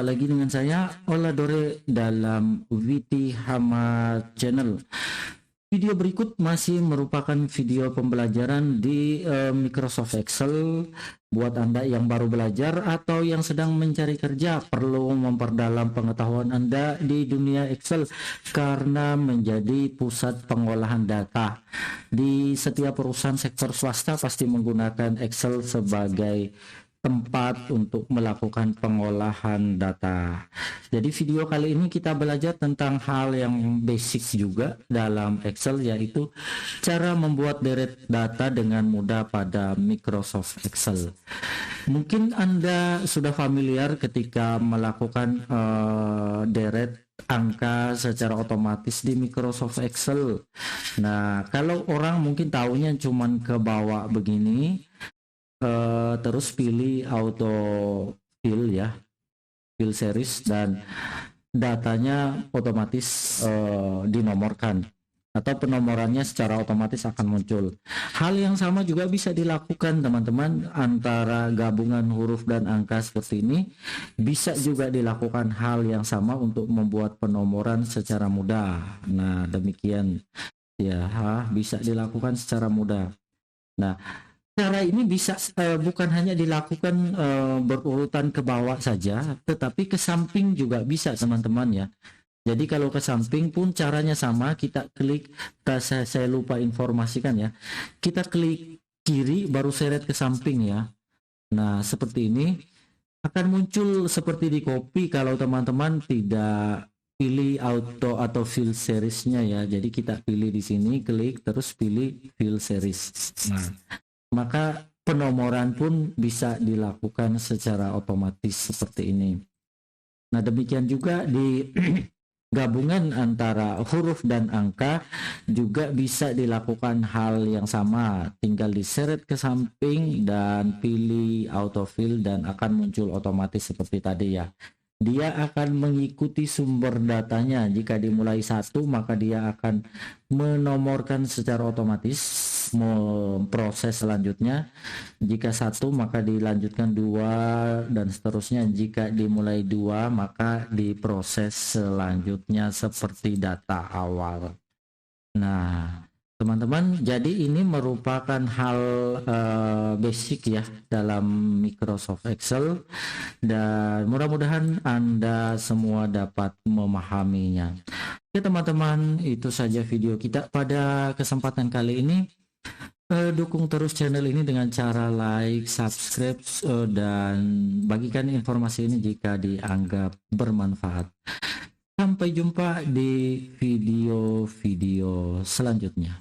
Jumpa lagi dengan saya Oladore dalam Witi Hamad Channel. Video berikut masih merupakan video pembelajaran di Microsoft Excel. Buat Anda yang baru belajar atau yang sedang mencari kerja, perlu memperdalam pengetahuan Anda di dunia Excel karena menjadi pusat pengolahan data. Di setiap perusahaan sektor swasta pasti menggunakan Excel sebagai tempat untuk melakukan pengolahan data. Jadi video kali ini kita belajar tentang hal yang basic juga dalam Excel, yaitu cara membuat deret data dengan mudah pada Microsoft Excel. Mungkin Anda sudah familiar ketika melakukan deret angka secara otomatis di Microsoft Excel. Nah, kalau orang mungkin tahunya cuman ke bawah begini, terus pilih auto fill ya, fill series, dan datanya otomatis dinomorkan atau penomorannya secara otomatis akan muncul. Hal yang sama juga bisa dilakukan teman-teman antara gabungan huruf dan angka seperti ini. Bisa juga dilakukan hal yang sama untuk membuat penomoran secara mudah. Nah, demikian ya, bisa dilakukan secara mudah. Nah, cara ini bisa bukan hanya dilakukan berurutan ke bawah saja, tetapi ke samping juga bisa teman-teman ya. Jadi kalau ke samping pun caranya sama, kita klik, saya lupa informasikan ya, kita klik kiri baru seret ke samping ya. Nah seperti ini akan muncul seperti di copy kalau teman-teman tidak pilih auto atau fill seriesnya ya. Jadi kita pilih di sini, klik terus pilih fill series. Nah, maka penomoran pun bisa dilakukan secara otomatis seperti ini. Nah demikian juga di gabungan antara huruf dan angka juga bisa dilakukan hal yang sama. Tinggal diseret ke samping dan pilih autofill dan akan muncul otomatis seperti tadi ya. Dia akan mengikuti sumber datanya. Jika dimulai 1, maka dia akan menomorkan secara otomatis, memproses selanjutnya. Jika 1, maka dilanjutkan 2 dan seterusnya. Jika dimulai 2, maka diproses selanjutnya seperti data awal. Nah teman-teman, jadi ini merupakan hal basic ya dalam Microsoft Excel, dan mudah-mudahan Anda semua dapat memahaminya. Oke teman-teman, itu saja video kita pada kesempatan kali ini. Dukung terus channel ini dengan cara like, subscribe, dan bagikan informasi ini jika dianggap bermanfaat. Sampai jumpa di video-video selanjutnya.